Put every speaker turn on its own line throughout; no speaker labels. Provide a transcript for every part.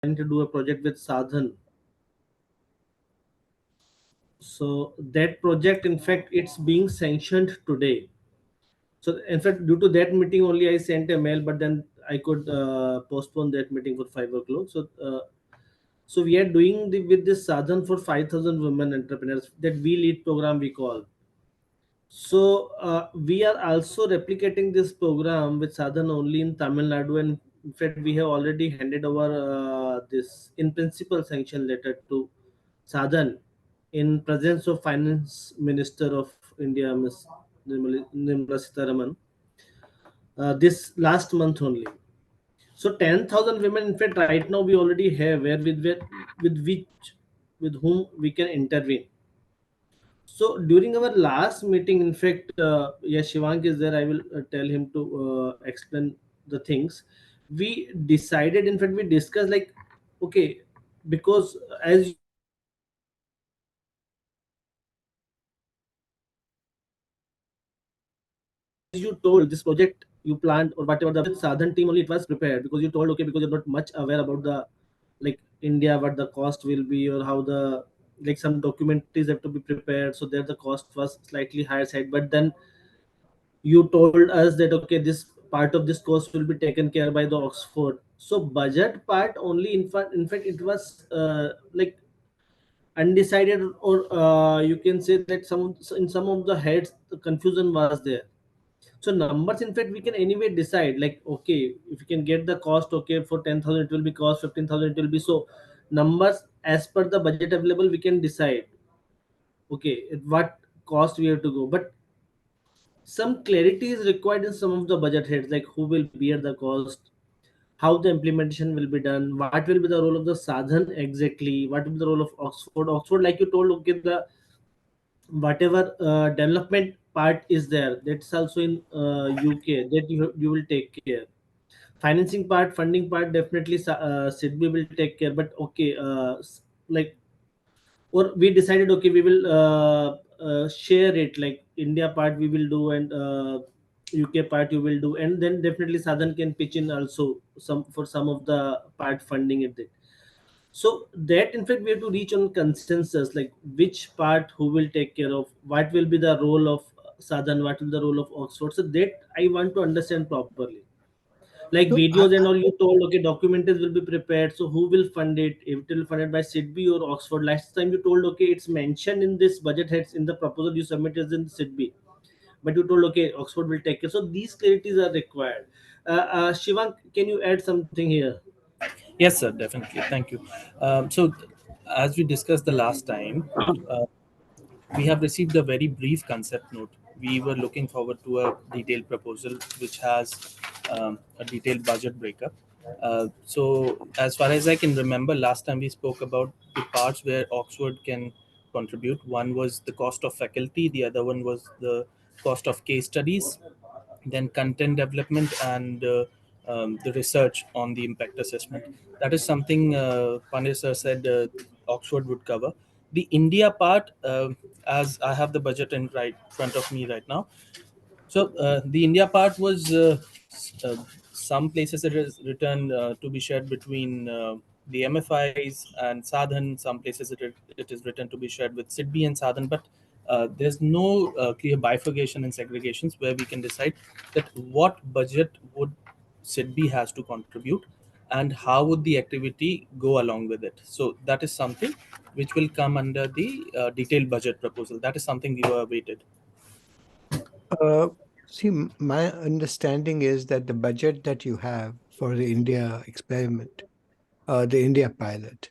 to do a project with Sadhan. So that project, in fact, it's being sanctioned today. So in fact, due to that meeting only, I sent a mail, but then I could postpone that meeting for 5 o'clock. So we are doing with this Sadhan for 5,000 women entrepreneurs that we lead program we call. So we are also replicating this program with Sadhan only in Tamil Nadu, and in fact we have already handed over this in principle sanction letter to Sadhan in presence of Finance Minister of India, Ms. Nirmala Sitharaman, this last month only. So 10,000 women, in fact, right now we already have with which with whom we can intervene. So during our last meeting, in fact, yes, Shivank is there. I will tell him to explain the things. We decided, in fact, we discussed like, okay, because as you told, okay, documentation will be required. As you told, this project you planned or whatever the Sadhan team only it was prepared because you told okay because you're not much aware about the like India what the cost will be or how the like some documentaries have to be prepared so there the cost was slightly higher side but then you told us that okay this part of this cost will be taken care by the Oxford so budget part only in fact it was like undecided or you can say that some of the heads the confusion was there. So numbers, in fact, we can anyway decide. Like, okay, if you can get the cost, okay, for 10,000 it will be cost, 15,000 it will be so. Numbers as per the budget available, we can decide. Okay, at what cost we have to go. But some clarity is required in some of the budget heads, like who will bear the cost, how the implementation will be done, what will be the role of the Sadhan exactly, what will be the role of Oxford. Oxford, like you told, okay, the whatever development part is there, that's also in UK that you will take care financing part funding part definitely Sidbi will take care but okay like or we decided okay we will share it like India part we will do and UK part you will do and then definitely Southern can pitch in also some for some of the part funding it so that in fact we have to reach on consensus like which part who will take care of what will be the role of Southern what will the role of Oxford so that I want to understand properly like
So
videos and all you told okay documentaries will be prepared so who will fund it if it will funded by Sidbi or Oxford last time you told okay it's mentioned in this budget heads in the proposal you submitted in Sidbi but you told okay Oxford will take it so these clarities are required Shivank can you add something here.
Yes, sir, definitely. Thank you. So, as we discussed the last time, uh, we have received a very brief concept note. We were looking forward to a detailed proposal which has a detailed budget breakup. So, as far as I can remember, last time we spoke about the parts where Oxford can contribute. One was the cost of faculty, the other one was the cost of case studies, then content development and the research on the impact assessment. That is something Pandey sir said Oxford would cover. The India part, as I have the budget in right front of me right now. So the India part was some places it is written to be shared between the MFIs and Sadhan. Some places it is written to be shared with Sidbi and Sadhan. But there's no clear bifurcation and segregations where we can decide that what budget would Sidbi has to contribute and how would the activity go along with it. So that is something which will come under the detailed budget proposal. That is something we were awaited.
uh, see, my understanding is that the budget that you have for the India experiment, the India pilot,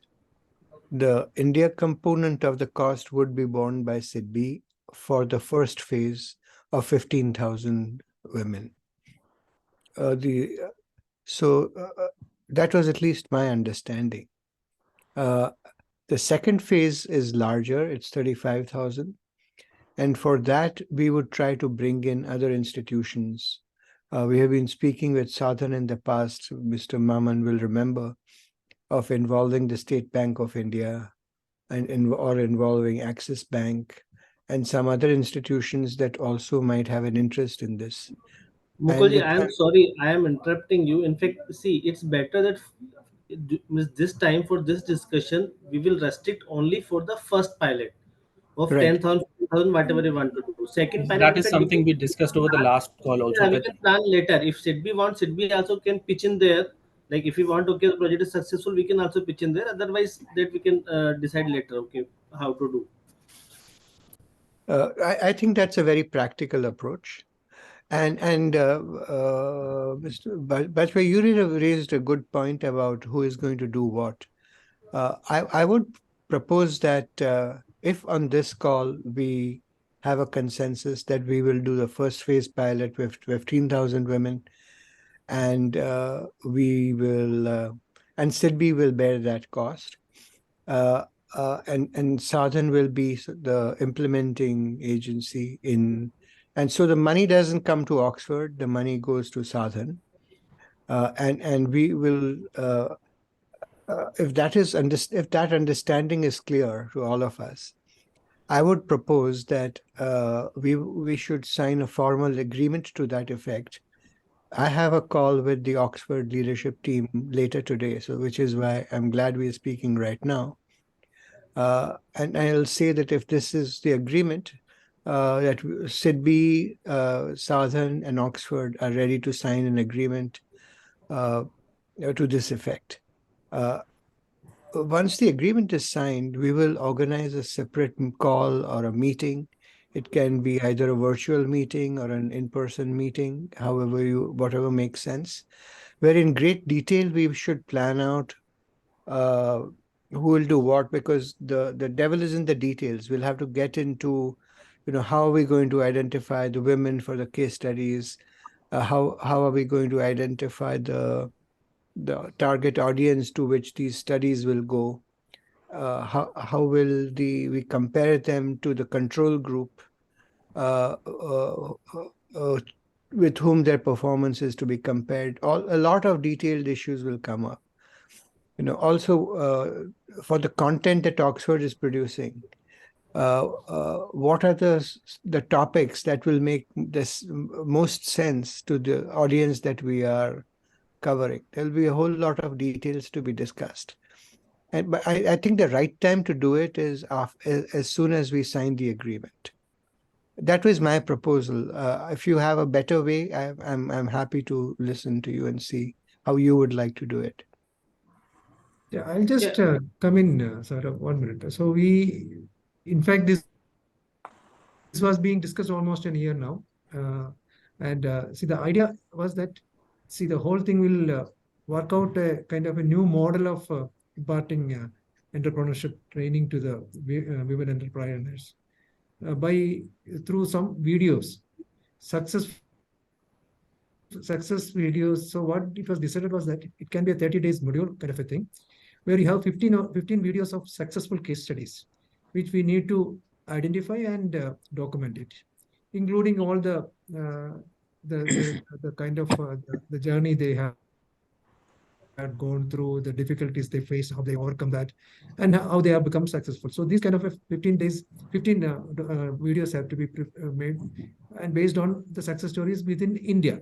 the India component of the cost would be borne by SIDBI for the first phase of 15,000 women. The so that was at least my understanding. Uh, the second phase is larger; it's 35,000, and for that we would try to bring in other institutions. We have been speaking with Sadhan in the past. Mr. Maman will remember of involving the State Bank of India or involving Axis Bank and some other institutions that also might have an interest in this. And
Mukulji, I am sorry, I am interrupting you. In fact, see, it's better that means this time for this discussion we will restrict only for the first pilot of
Right.
10,000, whatever you want to do. Second pilot,
That
in
is
fact, we can
something we discussed over the
plan,
last call also.
yeah, we
That
can plan later. If SIDBI wants, SIDBI also can pitch in there. Like if you want, okay, the project is successful, we can also pitch in there. Otherwise, that we can decide later, okay, how to do.
I think that's a very practical approach. And Mr. Bajpai, you really raised a good point about who is going to do what. I would propose that if on this call we have a consensus that we will do the first phase pilot with 15,000 women, and we will, and SIDBI will bear that cost. And Southern will be the implementing agency in, and so the money doesn't come to Oxford, the money goes to Southern. And we will, if that understanding is clear to all of us, I would propose that we should sign a formal agreement to that effect. I have a call with the Oxford leadership team later today, so which is why I'm glad we're speaking right now. And I'll say that if this is the agreement, that SIDBI, Southern, and Oxford are ready to sign an agreement to this effect. Once the agreement is signed, we will organize a separate call or a meeting. It can be either a virtual meeting or an in-person meeting, whatever makes sense, where in great detail we should plan out uh, who will do what, because the devil is in the details. We'll have to get into, how are we going to identify the women for the case studies? How are we going to identify the target audience to which these studies will go? How will we compare them to the control group uh, uh, uh, with whom their performance is to be compared? A lot of detailed issues will come up. Also, for the content that Oxford is producing, what are the topics that will make this most sense to the audience that we are covering? There'll be a whole lot of details to be discussed. But I think the right time to do it is as soon as we sign the agreement. That was my proposal. If you have a better way, I'm happy to listen to you and see how you would like to do it.
Yeah, I'll just
Yeah.
come in, sir, 1 minute. So in fact, this was being discussed almost an year now. Uh, and see, the idea was that, see, the whole thing will work out a kind of a new model of imparting entrepreneurship training to the women entrepreneurs by through some videos, success videos. So what it was decided was that it can be a 30 days module kind of a thing, where you have 15 videos of successful case studies, which we need to identify and document it, including all the kind of the journey they had gone through, the difficulties they faced, how they overcome that, and how they have become successful. So these kind of a 15 days, 15 videos have to be made, and based on the success stories within India.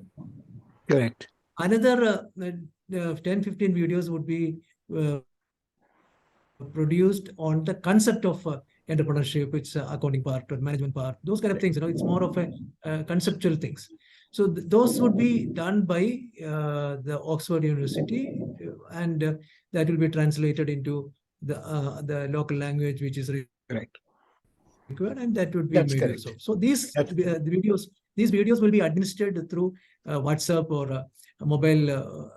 Correct.
Another 10, 15 videos would be produced on the concept of entrepreneurship, its accounting part or management part, those kind of things. It's more of a conceptual things. So those would be done by the Oxford University, and that will be translated into the local language which is required, and that would be made use of. So
That's correct. That's
these videos will be administered through WhatsApp or mobile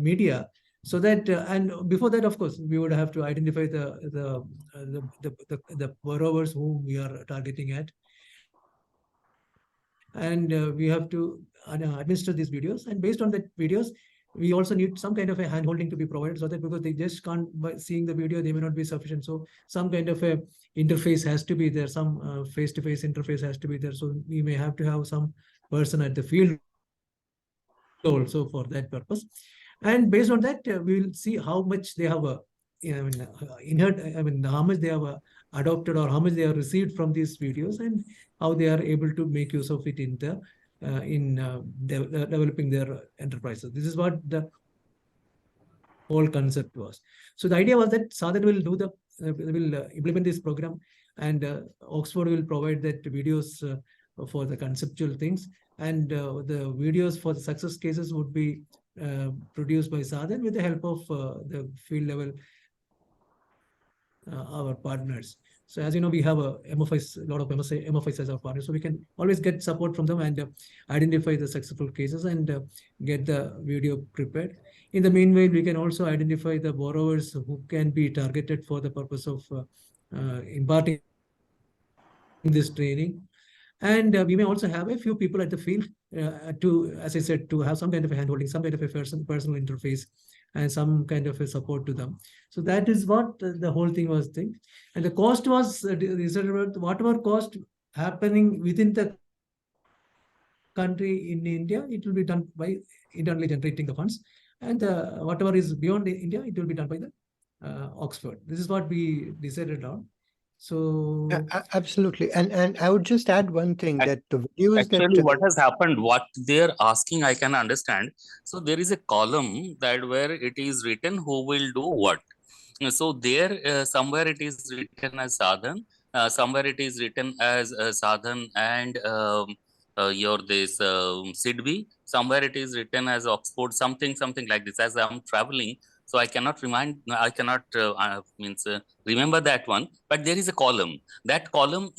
media, so that and before that, of course, we would have to identify the borrowers whom we are targeting at, and we have to administer these videos, and based on that videos, we also need some kind of a hand holding to be provided, so that, because they just can't, by seeing the video, they may not be sufficient. So some kind of a interface has to be there, some face-to-face interface has to be there. So we may have to have some person at the field also for that purpose. And based on that, we will see how much they have how much they have adopted, or how much they have received from these videos, and how they are able to make use of it in the developing their enterprises. This is what the whole concept was. So the idea was that Sadhan will do the will implement this program, and Oxford will provide that videos for the conceptual things, and the videos for the success cases would be produced by Sadhan with the help of the field level our partners. So as you know, we have a MFIs, a lot of MFIs as our partners, so we can always get support from them and identify the successful cases and get the video prepared. In the meanwhile, we can also identify the borrowers who can be targeted for the purpose of imparting this training. And we may also have a few people at the field to, as I said, to have some kind of a handholding, some kind of a personal interface, and some kind of a support to them. So that is what the whole thing was thing. And the cost was whatever cost happening within the country in India, it will be done by internally generating the funds. And whatever is beyond India, it will be done by the Oxford. This is what we decided on. So
Absolutely. And I would just add one thing, that the videos
Actually,
that
what has happened, what they're asking, I can understand. So there is a column that where it is written who will do what. So there, somewhere it is written as Sadhan, somewhere it is written as Sadhan and your this Sidbi, somewhere it is written as Oxford, something like this. As I'm traveling, so I cannot remember that one. But there is a column. That column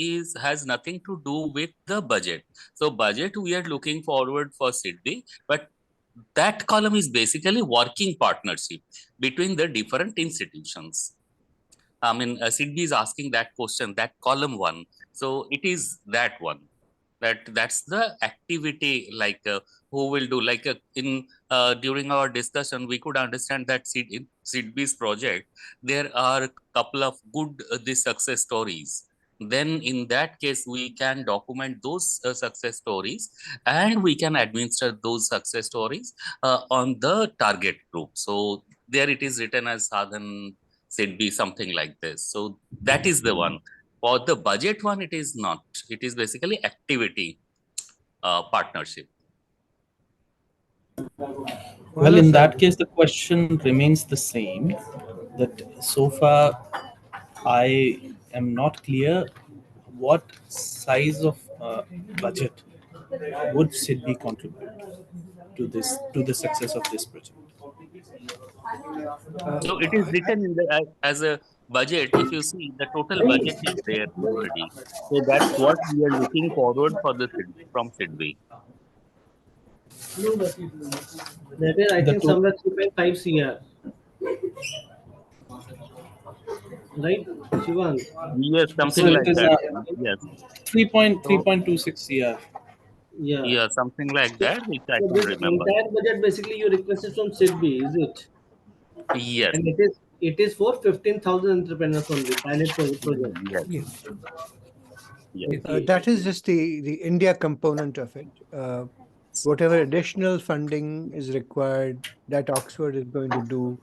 has nothing to do with the budget. So budget we are looking forward for Sidbi, but that column is basically working partnership between the different institutions. I mean, Sidbi is asking that question, that column one. So it is that one. That's the activity, like who will do, like during our discussion, we could understand that in Sidbi's project, there are a couple of good the success stories. Then in that case, we can document those success stories, and we can administer those success stories on the target group. So there it is written as Sadhan Sidbi, something like this. So that is the one. For the budget one, it is not. It is basically activity partnership.
Well, in that case, the question remains the same. That so far, I am not clear what size of budget would Sydney contribute to the success of this project.
So it is written in the as a budget. If you see, the total budget is there already. So that's what we are looking forward for from Sidbi.
That is, I
The
think,
to-
somewhere 3.5 CR. Right, Shivan?
Yes,
So
something
it
like
is
that. Yes.
3.26 CR.
Yeah.
Yeah, something like
So,
that, which I
so
can
this
remember.
entire budget basically you requested from SIDBI, is it?
Yes.
And it is for 15,000 entrepreneurs only, pilot project.
Yes.
yes.
Yes.
Okay.
that is just the India component of it. Whatever additional funding is required, that Oxford is going to do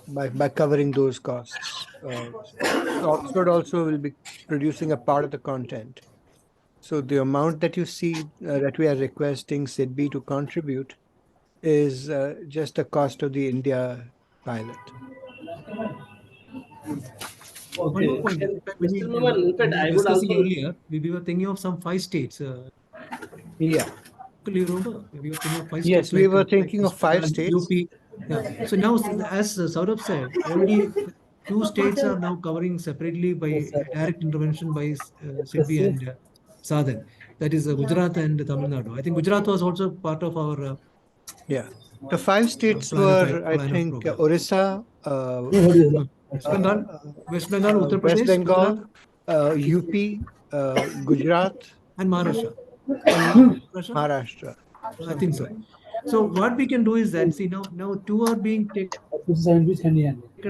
by covering those costs. Oxford also will be producing a part of the content. So the amount that you see that we are requesting SIDBI to contribute is just the cost of the India pilot.
One more
Okay.
point. In fact, when
Mr. Noman, in
when
fact,
we were
I would
discussing
also.
earlier, we were thinking of some 5 states.
Yeah.
You remember? We were thinking of 5
Yes,
states
we
like
were thinking of
West
5
Bengal,
states.
UP. Yeah. So now, as Saurabh said, already 2 states are now covering separately by direct intervention by SIDBI and Sadhan. That is Gujarat and Tamil Nadu. I think Gujarat was also part of our
Yeah. The 5 states
plan of
were, I think,
program.
Orissa,
West Bengal, Uttar
West
Pradesh, Gujarat,
Bengal, UP, Gujarat,
and Maharashtra.
and Maharashtra.
I think so. So what we can do is that, see, now 2 are being taken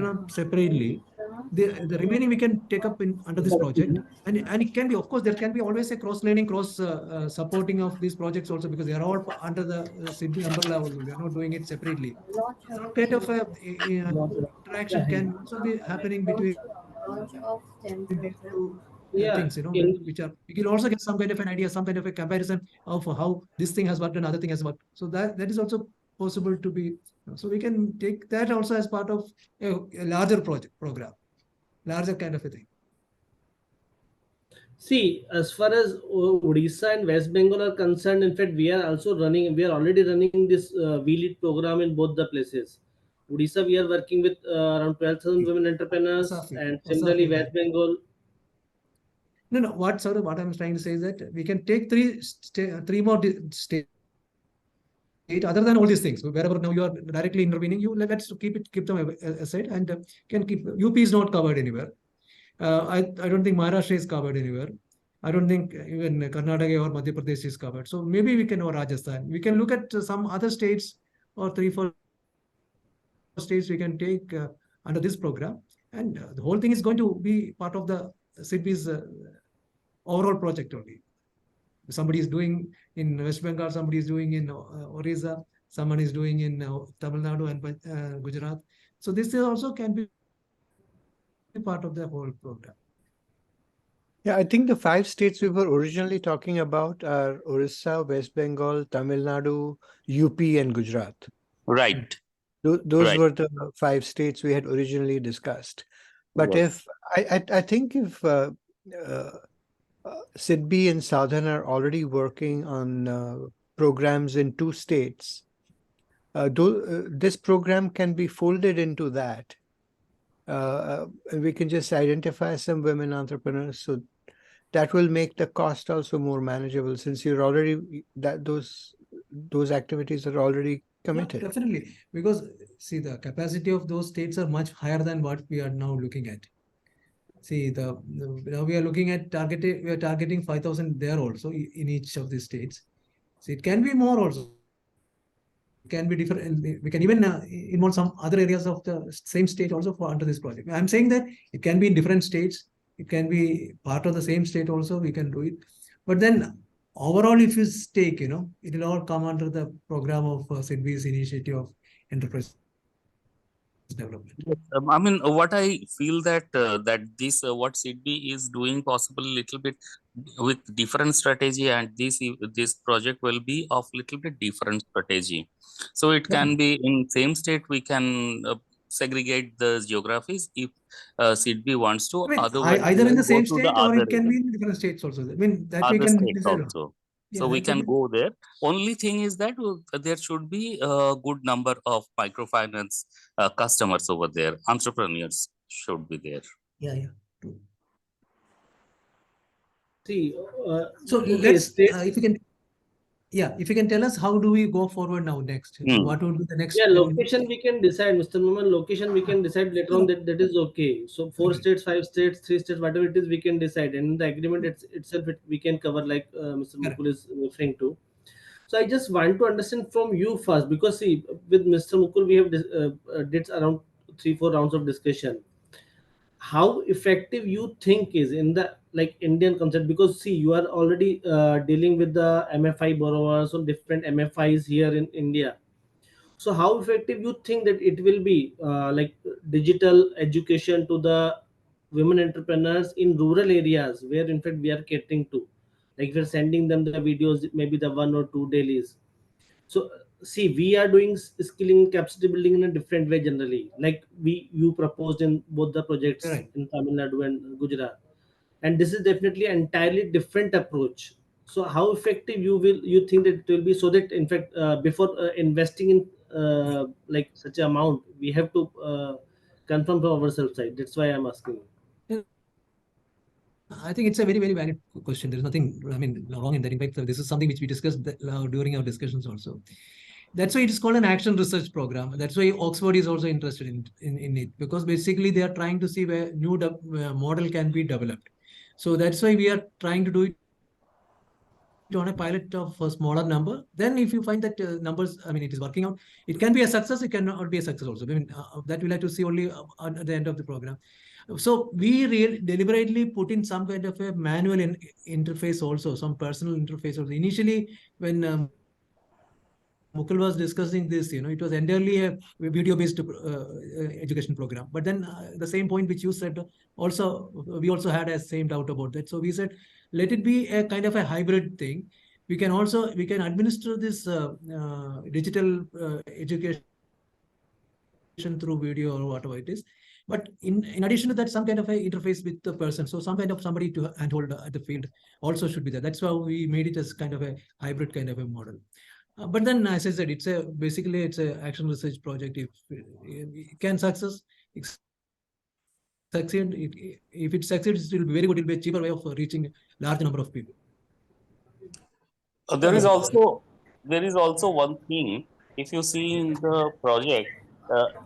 up separately. The remaining we can take up in under this project, and it can be, of course, there can be always a cross learning, cross supporting of these projects also, because they are all under the SIDBI umbrella. Also, we are not doing it separately. Some kind of interaction can also be happening between these two
Yeah.
things, which are, we can also get some kind of an idea, some kind of a comparison of how this thing has worked and other thing has worked. So that is also possible to be So we can take that also as part of a larger program, larger kind of a thing.
See, as far as Odisha and West Bengal are concerned, in fact, we are already running this V-Lead program in both the places. Odisha, we are working with around 12,000 women entrepreneurs, and similarly,
Asaf,
West Bengal.
No. What I'm trying to say is that we can take three more states other than all these things. Wherever now you are directly intervening, let's keep them aside, and can keep UP is not covered anywhere. I don't think Maharashtra is covered anywhere. I don't think even Karnataka or Madhya Pradesh is covered. So maybe we can, or Rajasthan. We can look at some other states or 3-4 states we can take under this program. And the whole thing is going to be part of the SIDBI's overall project only. Somebody is doing in West Bengal, somebody is doing in Orissa, someone is doing in Tamil Nadu and Gujarat. So this also can be part of the whole program.
Yeah, I think the 5 states we were originally talking about are Orissa, West Bengal, Tamil Nadu, UP, and Gujarat.
Right.
Those were the 5 states we had originally discussed. But
Yes.
if I think if SIDBI and Southern are already working on programs in 2 states, this program can be folded into that. We can just identify some women entrepreneurs, so that will make the cost also more manageable, since you're already those activities are already committed.
Yeah, definitely, because see, the capacity of those states are much higher than what we are now looking at. See, now we are looking at targeting 5,000 there also in each of the states. So it can be more also. It can be different. We can even involve some other areas of the same state also for under this project. I'm saying that it can be in different states. It can be part of the same state also. We can do it. But then overall, if you take, it will all come under the program of SIDBI's initiative of enterprise development.
Yes, I mean, what I feel that this what SIDBI is doing possible little bit with different strategy, and this project will be of little bit different strategy. So it can be in same state we can segregate the geographies if SIDBI wants to.
I mean,
Otherwise,
either in the
we'll go
same
to the
state or
other
it can be
region,
in different states also. I mean, that we
other
can
states
decide on.
also.
Yeah,
So we
that
can go there. Only thing is that there should be a good number of microfinance customers over there. Entrepreneurs should be there.
Yeah. True.
See,
So
okay,
let's, if you can tell us, how do we go forward now next? So what would be the next?
yeah, location we can decide, Mr. Moman. Location we can decide later on, that is okay. So 4 states, 5 states, 3 states, whatever it is, we can decide. And in the agreement itself, we can cover, like Mr.
Correct.
Mukul is referring to. So I just want to understand from you first, because see, with Mr. Mukul, we have did around 3-4 rounds of discussion. How effective you think is in the like Indian concept, because see, you are already dealing with the MFI borrowers on different MFIs here in India. So how effective you think that it will be, like digital education to the women entrepreneurs in rural areas, where in fact we are catering to, like we're sending them the videos, maybe the 1 or 2 dailies. So see, we are doing skilling capacity building in a different way generally, like you proposed in both the projects
Correct.
in Tamil Nadu and Gujarat, and this is definitely an entirely different approach. So how effective you think that it will be, so that in fact before investing in like such amount, we have to confirm from ourselves side. That's why I'm asking you.
I think it's a very, very valid question. There's nothing, wrong in that. In fact, this is something which we discussed during our discussions also. That's why it is called an action research program. That's why Oxford is also interested in it, because basically they are trying to see where new model can be developed. So that's why we are trying to do it on a pilot of a smaller number. Then if you find that numbers, it is working out, it can be a success, it cannot be a success also. That we'll have to see only at the end of the program. So we deliberately put in some kind of a manual interface also, some personal interface also. Initially, when Mukul was discussing this, it was entirely a video-based education program. But then the same point which you said, we also had a same doubt about that. So we said, let it be a kind of a hybrid thing. We can administer this digital education through video or whatever it is. But in addition to that, some kind of a interface with the person. So some kind of somebody to handhold at the field also should be there. That's why we made it as kind of a hybrid kind of a model. But then, as I said, basically it's a action research project. If it can succeed, if it succeeds, it will be very good. It will be a cheaper way of reaching large number of people.
There is also one thing. If you see in the project,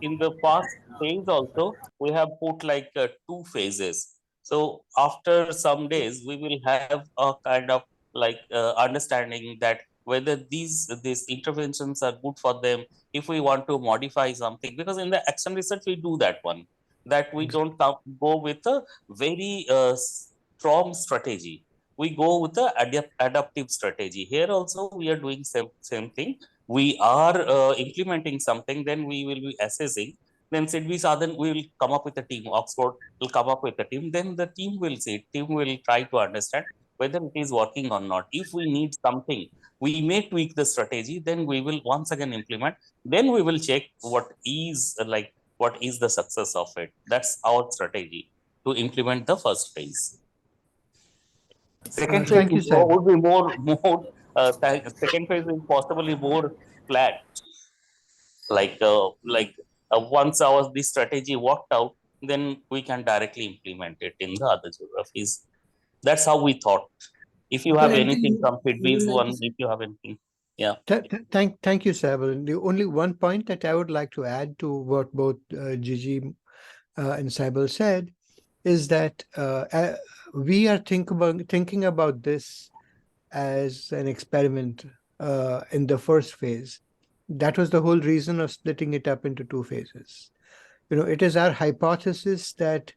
in the past phase also we have put like two phases. So after some days we will have a kind of like understanding that whether these interventions are good for them. If we want to modify something, because in the action research we do that one, that we don't go with a very strong strategy, we go with the adaptive strategy. Here also we are doing same thing. We are implementing something, then we will be assessing. Then Sidvi Sadhan, we will come up with a team. Oxford will come up with a team. Then the team will see. Team will try to understand whether it is working or not. If we need something, we may tweak the strategy. Then we will once again implement. Then we will check what is the success of it. That's our strategy to implement the first phase. Second phase
Thank you, Saib.
would be more. Second phase is possibly more flat. Once this strategy worked out, then we can directly implement it in the other geographies. That's how we thought. If you
Okay,
have
anything
anything from
you would
Fidvi's
like to
one,
say?
if you have anything, yeah.
Thank you, Saibal. The only one point that I would like to add to what both Gigi and Saibal said is that we are thinking about this as an experiment in the first phase. That was the whole reason of splitting it up into two phases. It is our hypothesis that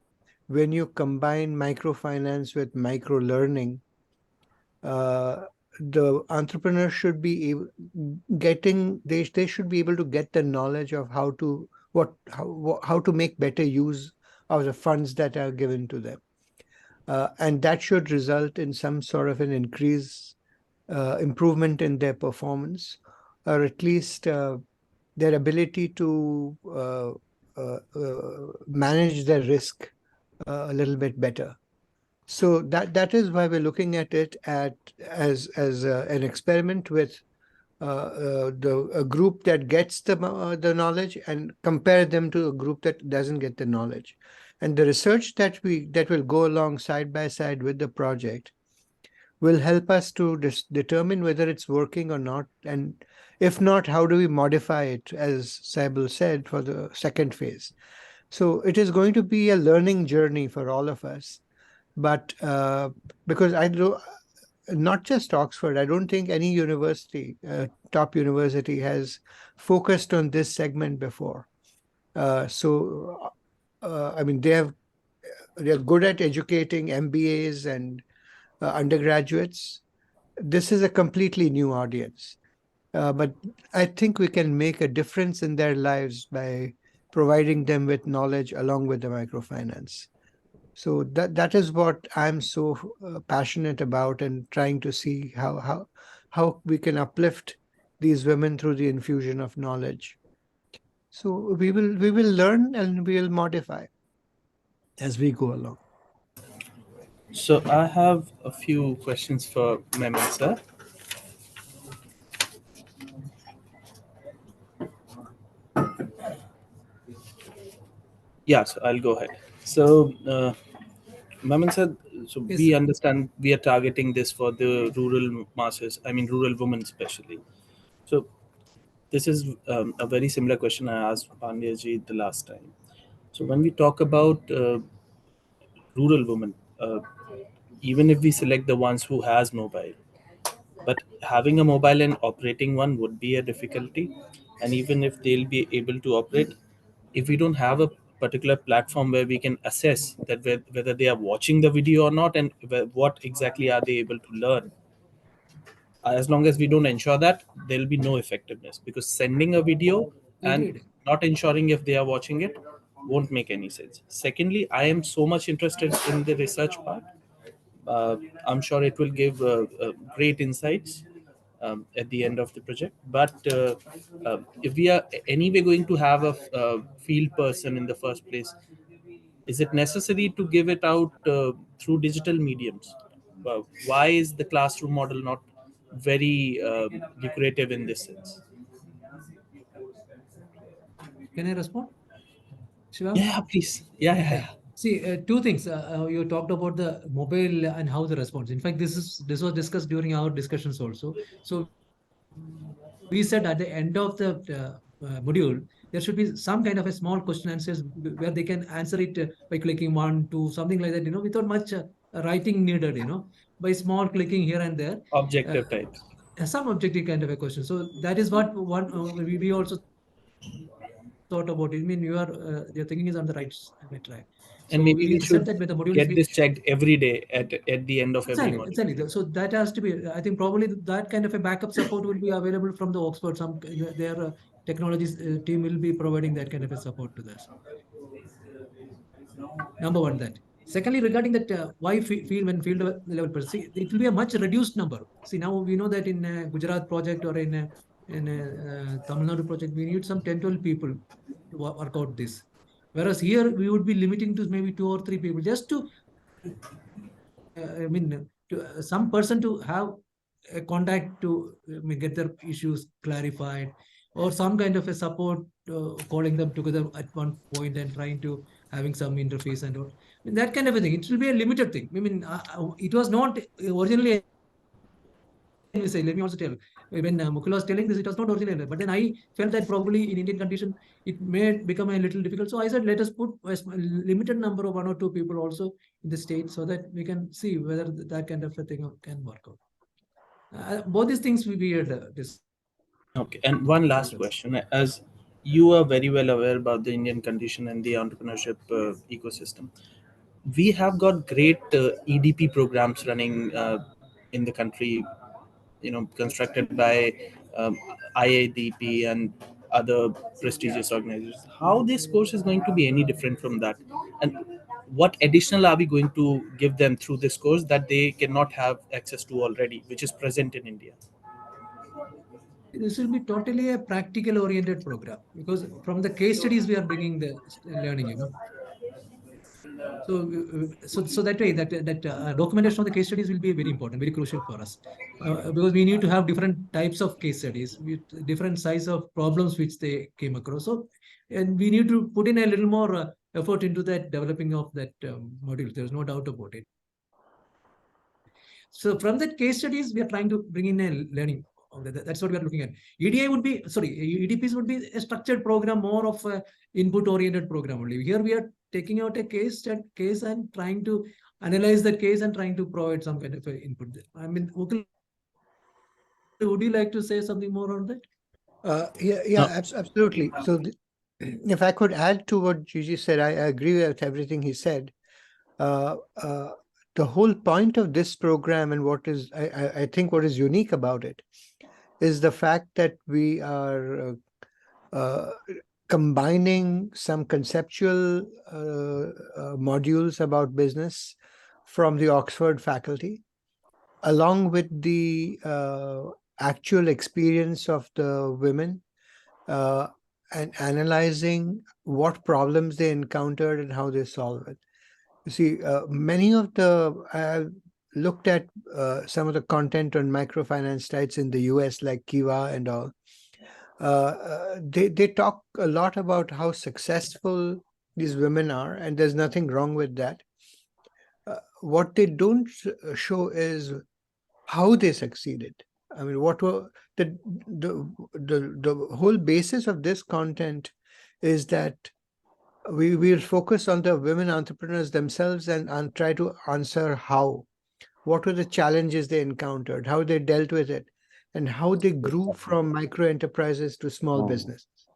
when you combine microfinance with micro learning, the entrepreneur should be they should be able to get the knowledge of how to make better use of the funds that are given to them. And that should result in some sort of an improvement in their performance, or at least their ability to manage their risk a little bit better. So that is why we're looking at it as an experiment with a group that gets the knowledge and compare them to a group that doesn't get the knowledge. And the research that will go along side by side with the project will help us to determine whether it's working or not. And if not, how do we modify it, as Saibal said, for the second phase. So it is going to be a learning journey for all of us. But because not just Oxford, I don't think any university, top university, has focused on this segment before. I mean, they're good at educating MBAs and undergraduates. This is a completely new audience. But I think we can make a difference in their lives by providing them with knowledge along with the microfinance. So that is what I'm so passionate about, and trying to see how we can uplift these women through the infusion of knowledge. So we will learn and we will modify as we go along.
So I have a few questions for Mehmet sir. Yeah, so I'll go ahead. So, Maman said, so
Yes,
we
sir.
understand we are targeting this for the rural masses, I mean, rural women especially. So, this is a very similar question I asked Pandyaji the last time. So, when we talk about rural women, even if we select the ones who has mobile, but having a mobile and operating one would be a difficulty. And even if they'll be able to operate, if we don't have a particular platform where we can assess that whether they are watching the video or not, and what exactly are they able to learn, as long as we don't ensure that, there'll be no effectiveness, because sending a video and
Agreed.
not ensuring if they are watching it won't make any sense. Secondly, I am so much interested in the research part. uh, I'm sure it will give great insights. at the end of the project. But if we are anyway going to have a field person in the first place, is it necessary to give it out through digital mediums? Why is the classroom model not very lucrative in this sense?
Can I respond, Shiva?
Yeah, please. Yeah.
See, two things. You talked about the mobile and how the response. In fact, this was discussed during our discussions also. So we said at the end of the module, there should be some kind of a small question answers where they can answer it by clicking one, two, something like that. Without much writing needed. By small clicking here and there.
Objective type.
Some objective kind of a question. So that is what we also thought about it. I mean, your thinking is on the right track.
And
So
maybe we
we said
should
that with the modules,
get this checked every day at the end of every module.
exactly. So that has to be. I think probably that kind of a backup support will be available from the Oxford. Their technologies team will be providing that kind of a support to this. Number one, that. Secondly, regarding that, why field level person, see, it will be a much reduced number. See, now we know that in a Gujarat project or in a Tamil Nadu project, we need some 10, 12 people to work out this. Whereas here, we would be limiting to maybe 2 or 3 people just to, some person to have a contact to get their issues clarified, or some kind of a support, calling them together at one point and trying to having some interface and all. That kind of a thing. It will be a limited thing. It was not originally. Let me also tell, when Mukul was telling this, it was not originally, but then I felt that probably in Indian condition, it may become a little difficult. So I said, let us put a limited number of 1 or 2 people also in the state so that we can see whether that kind of a thing can work out. Both these things we had this.
Okay, and one last question. As you are very well aware about the Indian condition and the entrepreneurship ecosystem, we have got great EDP programs running in the country, constructed by IADP and other prestigious organizations. How this course is going to be any different from that? And what additional are we going to give them through this course that they cannot have access to already, which is present in India?
This will be totally a practical oriented program because from the case studies we are bringing the learning. So that way, that documentation of the case studies will be very important, very crucial for us, because we need to have different types of case studies with different size of problems which they came across. So, and we need to put in a little more effort into that developing of that module. There's no doubt about it. So from that case studies, we are trying to bring in a learning. That's what we are looking at. EDPs would be a structured program, more of a input-oriented program only. Here we are taking out a case and trying to analyze the case and trying to provide some kind of input there. Mukul, would you like to say something more on that?
Absolutely. So if I could add to what Gigi said, I agree with everything he said. The whole point of this program and I think what is unique about it is the fact that we are combining some conceptual modules about business from the Oxford faculty, along with the actual experience of the women, and analyzing what problems they encountered and how they solve it. You see, many of I looked at some of the content on microfinance sites in the US, like Kiva and all. They talk a lot about how successful these women are, and there's nothing wrong with that. What they don't show is how they succeeded. I mean, what were the whole basis of this content is that we will focus on the women entrepreneurs themselves and try to answer how. What were the challenges they encountered, how they dealt with it, and how they grew from micro enterprises to small businesses.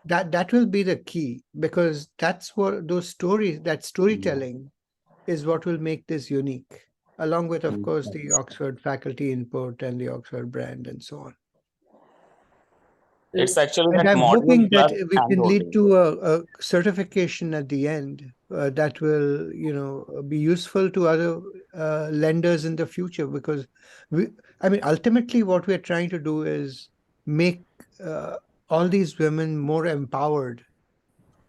That will be the key, because that's what those stories, that storytelling is what will make this unique, along with, of course, the Oxford faculty input and the Oxford brand and so on.
It's actually
And
that
I'm
module
hoping that
plus
we can lead
handholding.
to a certification at the end that will, be useful to other lenders in the future. Because ultimately, what we're trying to do is make all these women more empowered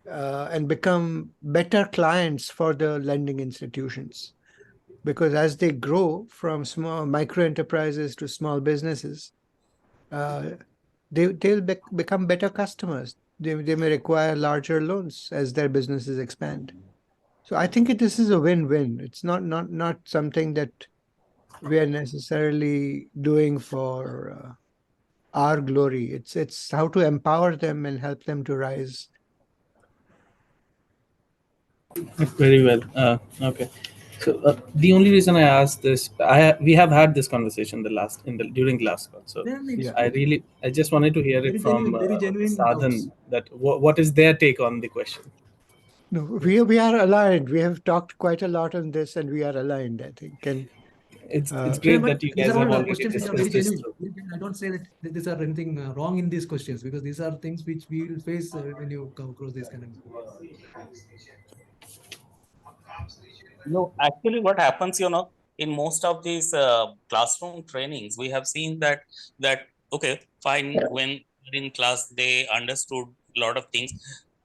and become better clients for the lending institutions. Because as they grow from small micro enterprises to small businesses, they'll become better customers. They may require larger loans as their businesses expand. So I think this is a win-win. It's not something that we are necessarily doing for our glory. It's how to empower them and help them to rise.
Very well. Okay. So the only reason I asked this, we have had this conversation during the last call. So
Yeah.
I just wanted to hear it from
Very genuine doubts.
Sadhan, that what is their take on the question.
No, we are aligned. We have talked quite a lot on this, and we are aligned, I think. And
It's
Yeah,
great
But
that you
these
guys
are
have
all
already
questions which are very
discussed this
genuine.
through.
I don't say that these are anything wrong in these questions, because these are things which we will face when you come across these kind of.
No, actually, what happens, in most of these classroom trainings, we have seen that okay, fine. When in class, they understood a lot of things.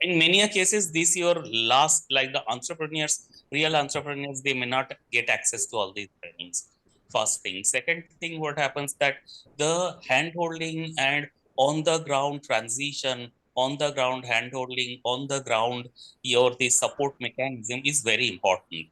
In many a cases, this your last, like the entrepreneurs, real entrepreneurs, they may not get access to all these trainings. First thing. Second thing, what happens that the hand holding and on the ground transition, on the ground hand holding, on the ground, the support mechanism is very important.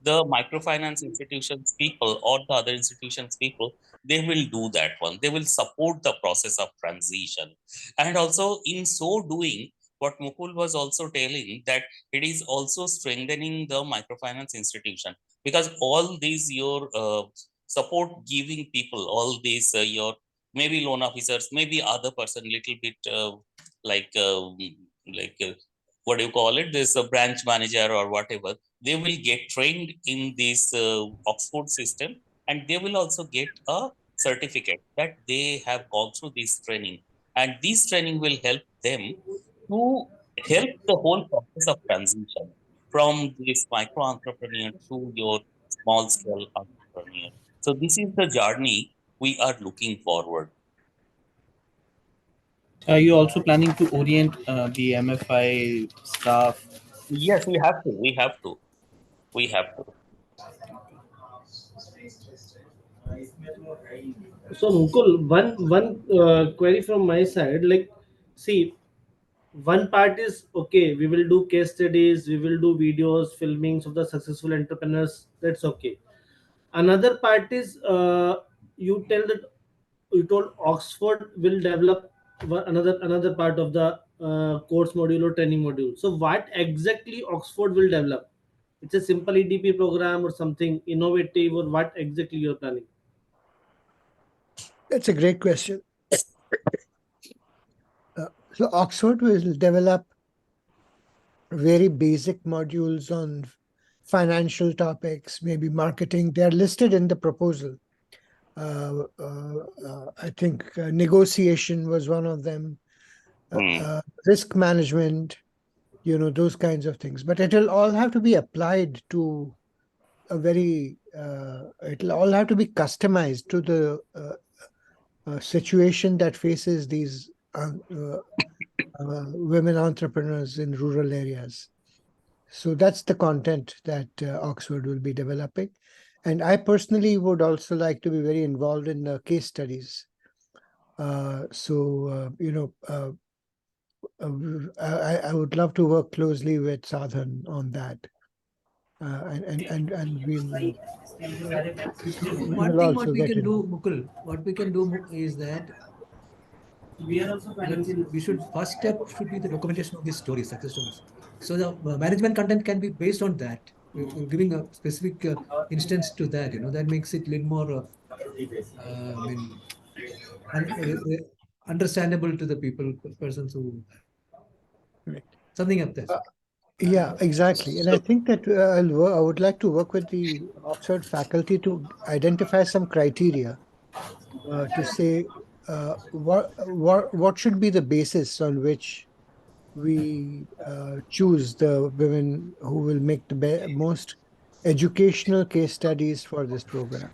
The microfinance institutions people or the other institutions people, they will do that one. They will support the process of transition. And also in so doing, what Mukul was also telling, that it is also strengthening the microfinance institution, because all these your support giving people, all these your maybe loan officers, maybe other person little bit like like what do you call it, this branch manager or whatever, they will get trained in this Oxford system, and they will also get a certificate that they have gone through this training, and this training will help them to help the whole process of transition from this micro entrepreneur to your small scale entrepreneur. So this is the journey we are looking forward.
Are you also planning to orient the MFI staff?
Yes, we have to. We have to. We have to.
So Mukul, one query from my side. Like, see, one part is okay. We will do case studies. We will do videos, filmings of the successful entrepreneurs. That's okay. Another part is you told Oxford will develop another part of the course module or training module. So what exactly Oxford will develop? It's a simple EDP program or something innovative, or what exactly you're planning?
that's a great question. So Oxford will develop very basic modules on financial topics, maybe marketing. They're listed in the proposal. I think negotiation was one of them, risk management, those kinds of things. But it'll all have to be applied to it'll all have to be customized to the situation that faces these women entrepreneurs in rural areas. So that's the content that Oxford will be developing. And I personally would also like to be very involved in the case studies. I would love to work closely with Sadhan on that. And
One
we'll
thing what
also
we
get
can
in.
do, Mukul, what we can do is that we should first step should be the documentation of these stories, success stories. So the management content can be based on that, giving a specific instance to that. That makes it a little more, I mean, understandable to the people, persons who
Right.
something of that.
Yeah, exactly. And I think that I would like to work with the Oxford faculty to identify some criteria to say what should be the basis on which we choose the women who will make the most educational case studies for this program.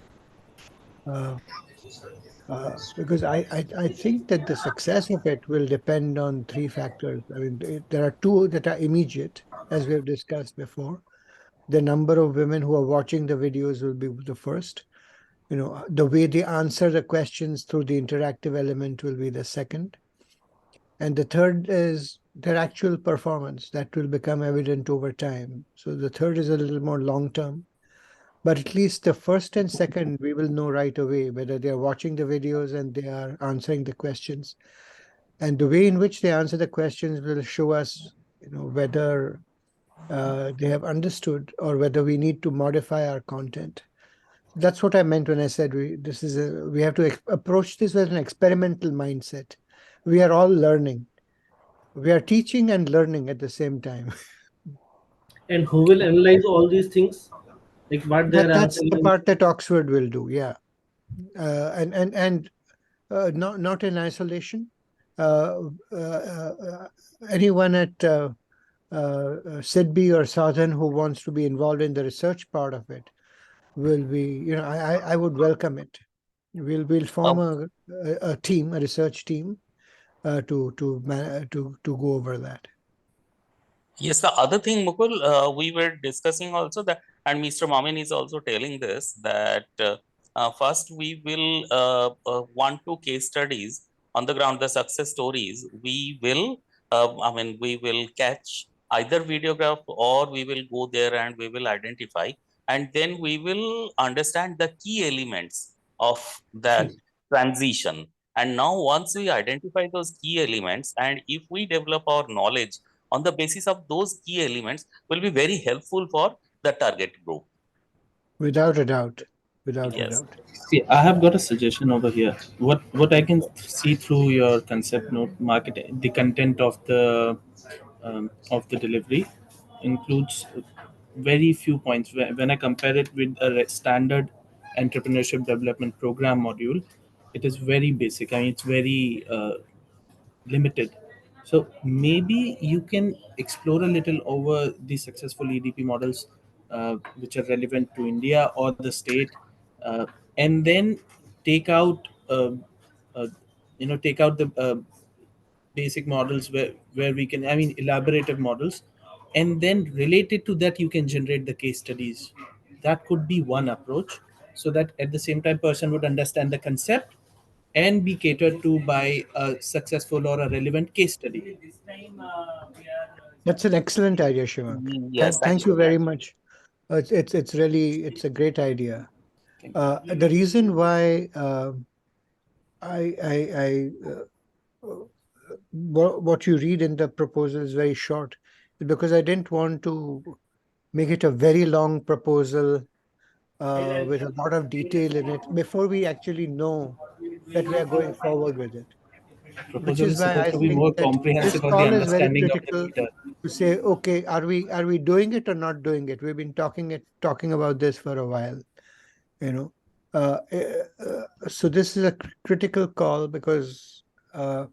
Because I think that the success of it will depend on three factors. I mean, there are two that are immediate, as we have discussed before. The number of women who are watching the videos will be the first. The way they answer the questions through the interactive element will be the second. And the third is their actual performance that will become evident over time. So the third is a little more long term. But at least the first and second, we will know right away whether they are watching the videos and they are answering the questions. And the way in which they answer the questions will show us, whether they have understood or whether we need to modify our content. That's what I meant when I said we have to approach this with an experimental mindset. We are all learning. We are teaching and learning at the same time.
And who will analyze all these things, like what they are
That's the
answering?
part that Oxford will do, yeah. And not in isolation. Anyone at SIDBI or Southern who wants to be involved in the research part of it will be, I would welcome it. We'll form a team, a research team, to go over that.
Yes, the other thing, Mukul, we were discussing also that, and Mr. Mamin is also telling this, that first we will want to case studies on the ground, the success stories. We will, we will catch either videograph or we will go there and we will identify, and then we will understand the key elements of that transition. And now once we identify those key elements, and if we develop our knowledge on the basis of those key elements, will be very helpful for the target group.
Without a doubt. Without a
Yes.
doubt.
See, I have got a suggestion over here. What I can see through your concept note, marketing, the content of the delivery includes very few points. When I compare it with a standard entrepreneurship development program module, it is very basic. I mean, it's very limited. So maybe you can explore a little over the successful EDP models which are relevant to India or the state, and then take out, take out the basic models where we can, I mean, elaborative models, and then related to that, you can generate the case studies. That could be one approach, so that at the same time, person would understand the concept and be catered to by a successful or a relevant case study.
That's an excellent idea, Shivank.
Yes,
Thank you very much. It's really a great idea. The reason why what you read in the proposal is very short is because I didn't want to make it a very long proposal with a lot of detail in it before we actually know that we are going forward with it. Which
Proposal
is
is
why I
supposed to be
think
more
that this
comprehensive on the
call is very
understanding of the
critical
data.
to say, okay, are we doing it or not doing it? We've been talking about this for a while, you know. So this is a critical call because uh,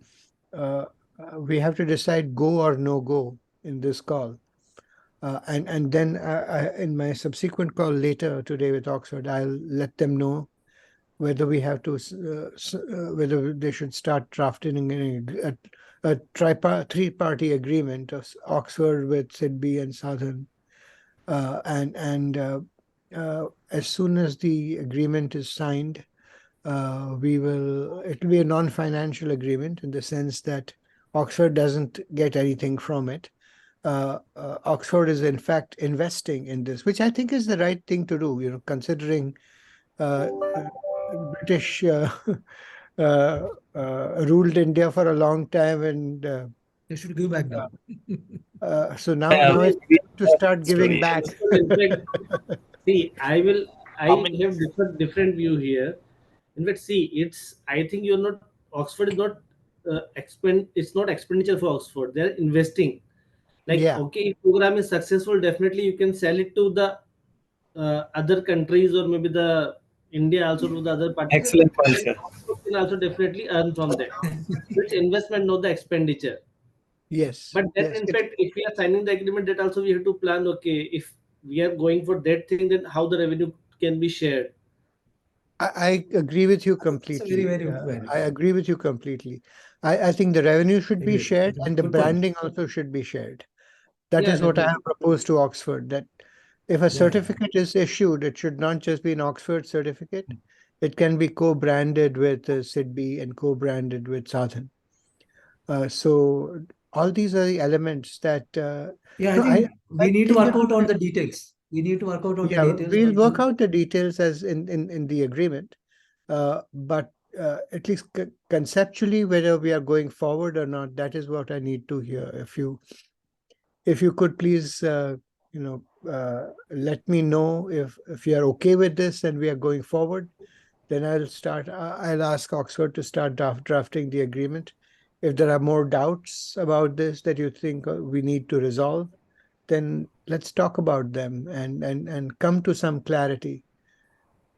we have to decide go or no go in this call. And then in my subsequent call later today with Oxford, I'll let them know whether we have to, whether they should start drafting a three-party agreement of Oxford with SIDBI and Southern. As soon as the agreement is signed, it'll be a non-financial agreement in the sense that Oxford doesn't get anything from it. Oxford is in fact investing in this, which I think is the right thing to do, considering British ruled India for a long time, and
They should give back now.
so now it's time to start giving
Story.
back.
In fact, see, I
Amin.
have different view here. In fact, see, I think you're not, Oxford is not it's not expenditure for Oxford. They're investing. Like,
Yeah,
okay, if program is successful, definitely you can sell it to the other countries, or maybe the India also, to the other parties.
Excellent point,
And
sir.
Oxford can also definitely earn from that. It's investment, not the expenditure.
Yes.
But then,
Yes.
in fact, if we are signing the agreement, that also we have to plan. Okay, if we are going for that thing, then how the revenue can be shared.
I agree with you
It's a very,
completely.
very good point.
I agree with you completely. I think the revenue should be
Agree.
shared and the
Good point.
branding also should be shared. That
Yeah,
is what I
definitely.
have proposed to Oxford, that if a
Yeah.
certificate is issued, it should not just be an Oxford certificate. It can be co-branded with SIDBI and co-branded with Sadhan. So all these are the elements that
Yeah, I
no,
think
I
we need to
think
work
it
out on
would
the details. We need to work out on the
yeah,
details.
we'll
But
work out the details as in the agreement. But at least conceptually, whether we are going forward or not, that is what I need to hear. If you could please, let me know if you are okay with this and we are going forward, then I'll start. I'll ask Oxford to start drafting the agreement. If there are more doubts about this that you think we need to resolve, then let's talk about them and come to some clarity.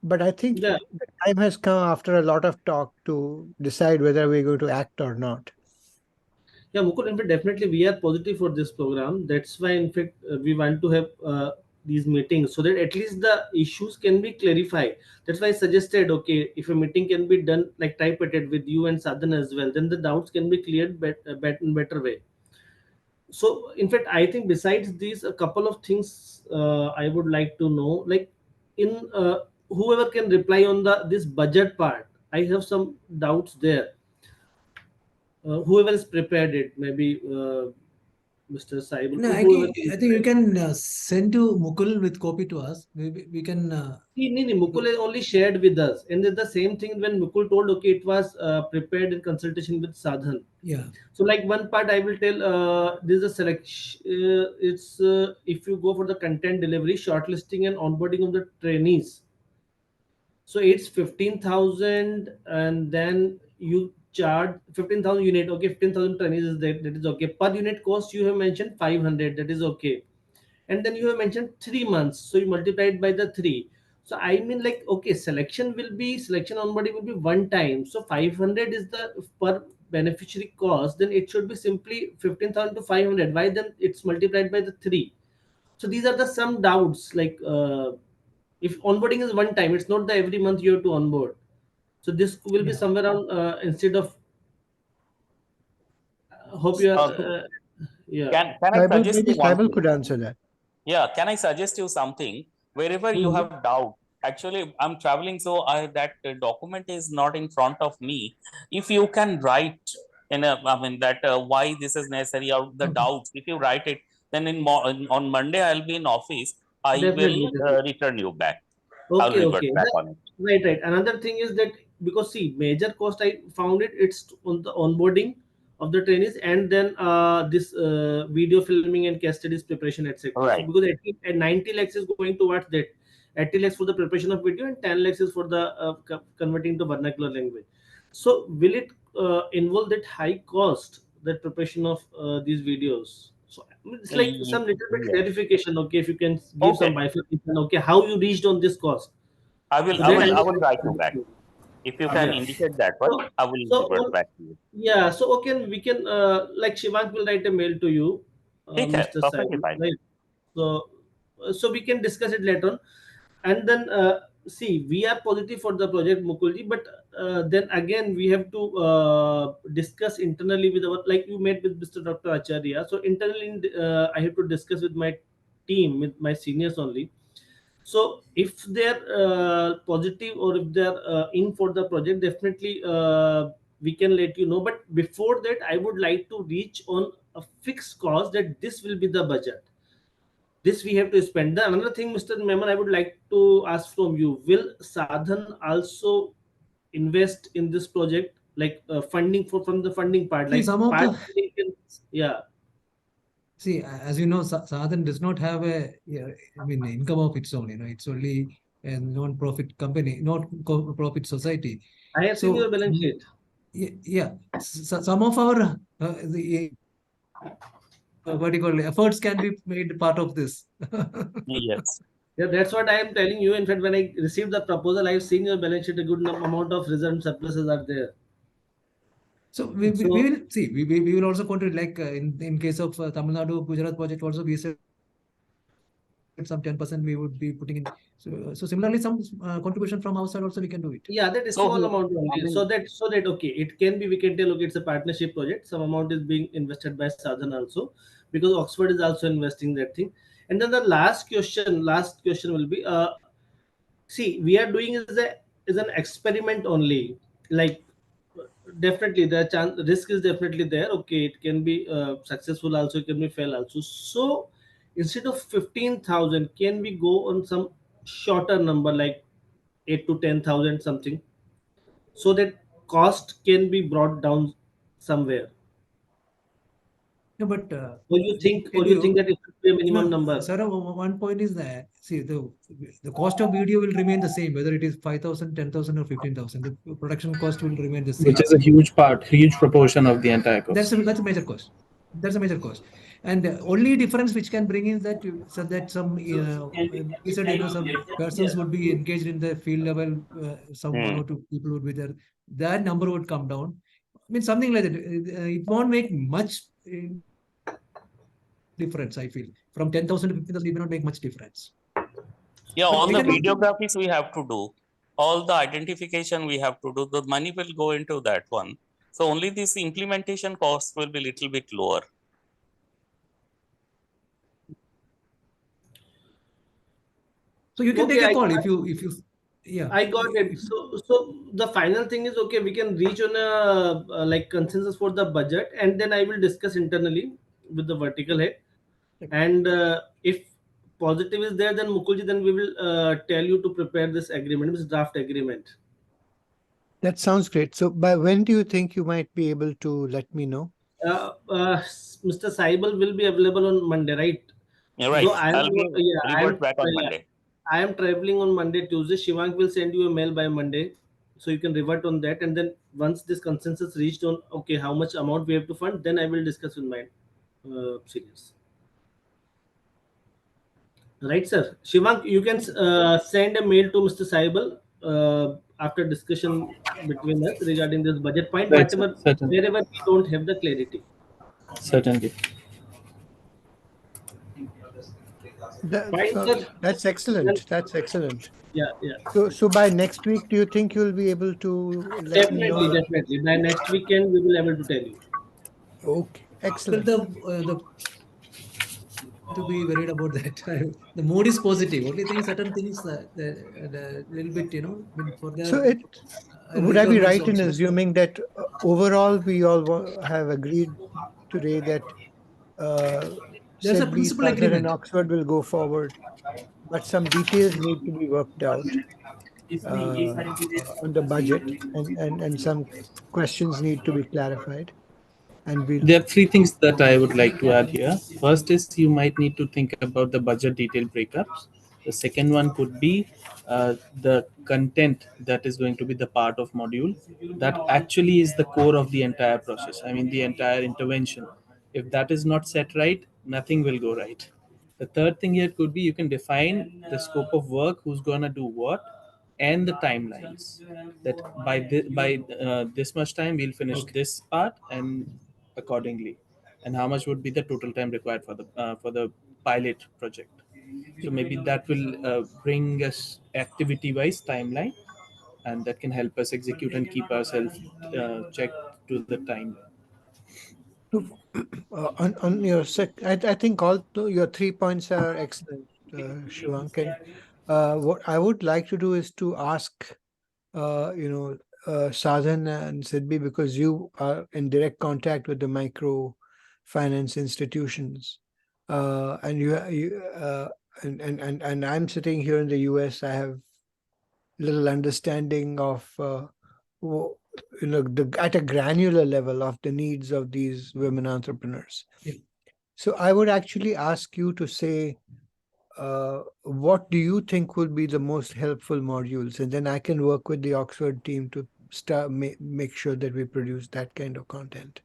But I think
Yeah,
the time has come after a lot of talk to decide whether we're going to act or not.
yeah, Mukul. In fact, definitely we are positive for this program. That's why, in fact, we want to have these meetings so that at least the issues can be clarified. That's why I suggested, okay, if a meeting can be done like tripartite with you and Sadhan as well, then the doubts can be cleared in better way. So, in fact, I think besides these, a couple of things I would like to know, like in whoever can reply on the this budget part. I have some doubts there. Whoever is prepared it, maybe Mr. Saibul,
no,
whoever can
I think you
reply.
can send to Mukul with copy to us. We can.
Mukul has only shared with us, and it's the same thing when Mukul told, okay, it was prepared in consultation with Sadhan.
Yeah.
So, like one part, I will tell. This is a selection. It's if you go for the content delivery, shortlisting, and onboarding of the trainees. So it's 15,000, and then you charge 15,000 unit. Okay, 15,000 trainees is that is okay. Per unit cost you have mentioned 500. That is okay, and then you have mentioned 3 months, so you multiply it by the three. So I mean, like, okay, selection onboarding will be one time, so 500 is the per beneficiary cost, then it should be simply 15,000 to 500. Why then it's multiplied by the three? So these are the some doubts, like if onboarding is one time, it's not the every month you have to onboard. So this will be
Yeah.
somewhere around instead of hope you are
Uh,
yeah.
can I
Saibal,
suggest
maybe
you one
Saibal
thing?
could answer that.
Yeah, can I suggest you something? Wherever you
Mhm.
have doubt, actually, I'm traveling, so that document is not in front of me. If you can write I mean, that why this is necessary or the
Okay.
doubts, if you write it, then on Monday I'll be in office. I will
Definitely, definitely.
return you back. I'll
Okay,
revert
okay.
back on it.
Right, right. Another thing is that because see, major cost I found it's on the onboarding of the trainees, and then this video filming and case studies preparation, etc. So
Right.
because at 90 lakhs is going towards that, 80 lakhs for the preparation of video, and 10 lakhs is for the converting to vernacular language. So will it involve that high cost, that preparation of these videos? So I mean, it's like some little bit
Yeah.
clarification. Okay, if you can give some
Okay.
bifurcation. Okay, how you reached on this cost?
I will
So
I
that I
will I
would
will
like
write
to
you back.
understand.
If you can
Yeah.
indicate that one,
So,
I will
so
revert back to you.
yeah. So okay, we can like Shivang will write a mail to you,
ठीक है,
Mr.
perfectly
Saib,
fine.
right? So, so we can discuss it later on, and then see, we are positive for the project Mukulji, but then again we have to discuss internally with our, like you met with Mr. Dr. Acharya. So internally, I have to discuss with my team, with my seniors only. So if they're positive, or if they're in for the project, definitely we can let you know. But before that, I would like to reach on a fixed cost that this will be the budget. This we have to spend. The another thing, Mr. Memon, I would like to ask from you: will Sadhan also invest in this project, like funding from the funding part,
See,
like
some of
part
the
funding yeah.
see, as you know, Sadhan does not have a, yeah, I mean, income of its own. It's only a non-profit company, not profit society.
I have seen your
So
balance sheet.
yeah, some of our what do you call it, efforts can be made part of this.
Yes.
Yeah, that's what I am telling you. In fact, when I received the proposal, I've seen your balance sheet, a good amount of reserve surpluses are there.
So we will see. We will also contribute, like in case of Tamil Nadu Gujarat project also, we said some 10% we would be putting in. So similarly, some contribution from our side also we can do it.
Yeah, that is
So,
small amount
I
only.
mean,
So that okay, it can be, we can tell okay, it's a partnership project. Some amount is being invested by Southern also, because Oxford is also investing that thing. And then the last question will be see, we are doing is an experiment only. Like definitely the chance risk is definitely there. Okay, it can be successful also, it can be fail also. So instead of 15,000, can we go on some shorter number like 8 to 10,000 something, so that cost can be brought down somewhere?
No, but
Or you think,
can you?
that it should be a minimum
No,
number?
Sarah, one point is that, see, the cost of video will remain the same, whether it is 5,000, 10,000, or 15,000. The production cost will remain the
which
same.
is a huge proportion of the entire cost.
That's a major cost. That's a major cost. And the only difference which can bring is that so that some we said, some persons would be engaged in the field level, some one
hmm.
or two people would be there. That number would come down. I mean, something like that. It won't make much difference, I feel. From 10,000 to 15,000, it may not make much difference.
Yeah,
But
all
we
the
can also,
videographies we have to do, all the identification we have to do, the money will go into that one. So only this implementation cost will be little bit lower.
so you can take
Okay,
a call if you yeah.
I got it.
If,
So the final thing is okay. We can reach on a like consensus for the budget, and then I will discuss internally with the vertical head. And if positive is there, then Mukulji, then we will tell you to prepare this agreement, this draft agreement.
That sounds great. So by when do you think you might be able to let me know?
Mr. Saibal will be available on Monday, right?
You're
Though
right.
I am
I'll
not,
give
yeah,
revert back on
yeah,
Monday.
I am traveling on Monday, Tuesday. Shivank will send you a mail by Monday, so you can revert on that. And then once this consensus reached on okay how much amount we have to fund, then I will discuss with my seniors. Right, sir. Shivank, you can send a mail to Mr. Saibal after discussion between us regarding this budget point,
Right, sir.
whatever
Certainly.
wherever we don't have the clarity.
Certainly.
Fine, sir.
That's
Then,
excellent. That's excellent.
yeah, yeah.
So by next week, do you think you'll be able to let me know?
Definitely. By next weekend, we will able to tell you.
Okay,
well,
excellent.
the to be worried about that. The mood is positive. Only thing, certain things, the little bit, I mean, for
So
the
it would I be
requirements
right in
also.
assuming that overall we all have agreed today that uh,
There's a
SIDBI,
principal
Southern, and
agreement.
Oxford will go forward, but some details need to be worked out on the budget, and some questions need to be clarified. And we'll
There are three things that I would like to add here. First is you might need to think about the budget detail breakups. The second one could be the content that is going to be the part of module that actually is the core of the entire process. I mean, the entire intervention. If that is not set right, nothing will go right. The third thing here could be you can define the scope of work, who's gonna do what, and the timelines. That by this much time we'll finish
Okay.
this part, and accordingly, and how much would be the total time required for the pilot project. So maybe that will bring us activity-wise timeline, and that can help us execute and keep ourselves checked to the timeline.
to, on your I think your 3 points are excellent, Shivank. And what I would like to do is to ask, Sadhan and Sidbi, because you are in direct contact with the micro finance institutions, and and I'm sitting here in the US. I have little understanding of at a granular level of the needs of these women entrepreneurs.
Yeah.
So I would actually ask you to say what do you think would be the most helpful modules, and then I can work with the Oxford team to make sure that we produce that kind of content.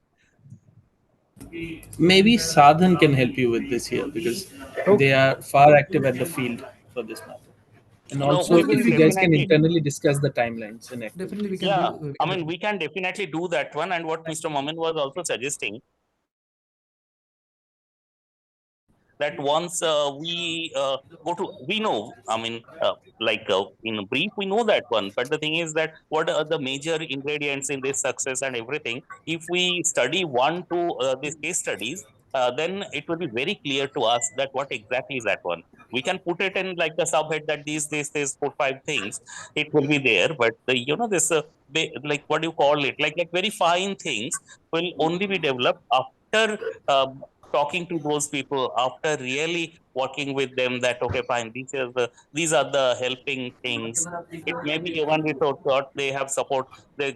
Maybe Sadhan can help you with this here because
Okay.
they are far active at the field for this matter. And
No,
also,
we
if
will
you guys can
definitely.
internally discuss the timelines and
Definitely,
activities.
we can
Yeah,
do.
I mean, we can definitely do that one. And what Mr. Momin was also suggesting, that once we go to, we know, I mean, like in brief, we know that one. But the thing is that what are the major ingredients in this success and everything? If we study one to these case studies, then it will be very clear to us that what exactly is that one. We can put it in like a subhead that these 4 5 things, it will be there. But this like what do you call it? Like very fine things will only be developed after talking to those people, after really working with them, that okay, fine, these are the helping things. It may be human resource what they have support, I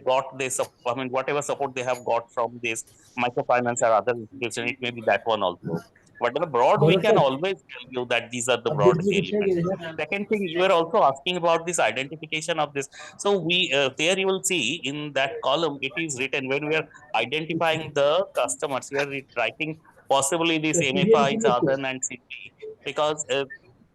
mean, whatever support they have got from this microfinance or other institution, it may be that one also. But in the broad, we can always tell you that these are the broad elements. Second thing, you were also asking about this identification of this. So we there you will see in that column, it is written when we are identifying the customers, we are writing possibly this MFI, Sadhan and Sidvi, because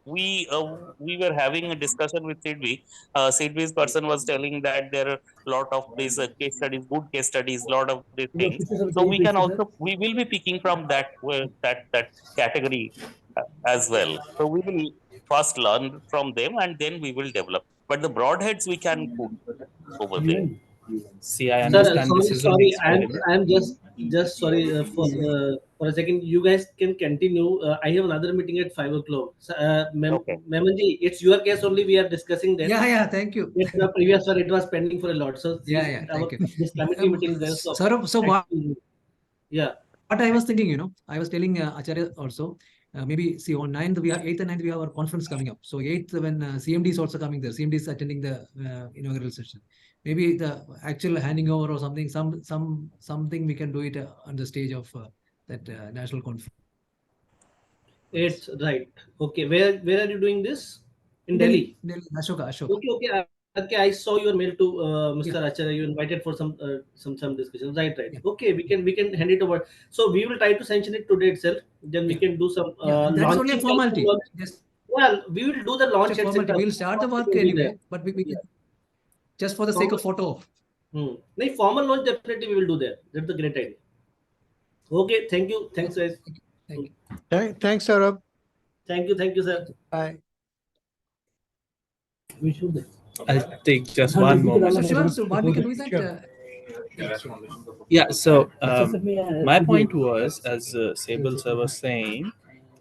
we were having a discussion with Sidvi. Sidvi's person was telling that there are a lot of these case studies, good case studies, lot of these things. So we will be picking from that category as well. So we will first learn from them and then we will develop. But the broadheads we can put over there.
See, I
Sir,
understand this is an
sorry,
experiment.
I'm just sorry for a second. You guys can continue. I have another meeting at 5 o'clock. So,
Okay.
Memanji, it's your case only. We are discussing that.
Yeah. Thank you.
It's the previous one. It was pending for a lot. So
Yeah. Thank you.
this committee meeting is there. So
Saurabh, so
yeah.
what I was thinking, I was telling Acharya also, maybe see on 9th, 8th and 9th, we have our conference coming up. So 8th, when CMD is also coming there, CMD is attending the inaugural session. Maybe the actual handing over or something, something we can do it on the stage of that national conference.
It's right. Okay. Where are you doing this? In Delhi.
Delhi, Ashoka.
Okay. Okay. I saw your mail to Mr.
Yeah.
Acharya. You invited for some discussion. Right.
Yeah.
Okay. We can hand it over. So we will try to sanction it today itself. Then we can do some
That is only a
launching.
formality.
Well, we will do the launch,
Just a formality.
etc.
We'll start the work anyway, but we can, just for the sake of photo op.
No, formal launch definitely we will do there. That's the great idea. Okay, thank you. Thanks, guys.
Thank you.
Thanks, Saurabh.
Thank you, sir.
Bye.
We should.
I'll take just one moment.
So what we can do is that.
Sure.
Yeah, so my point was, as Sable sir was saying,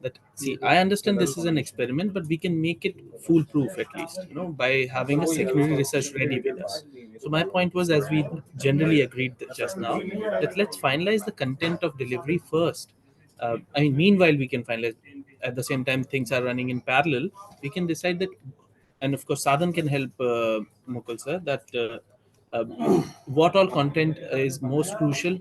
that see, I understand this is an experiment, but we can make it foolproof at least, by having a secondary research ready with us. So my point was, as we generally agreed just now, that let's finalize the content of delivery first. I mean, meanwhile, we can finalize. At the same time, things are running in parallel. We can decide that, and of course, Sadhan can help Mukul sir that. What all content is most crucial.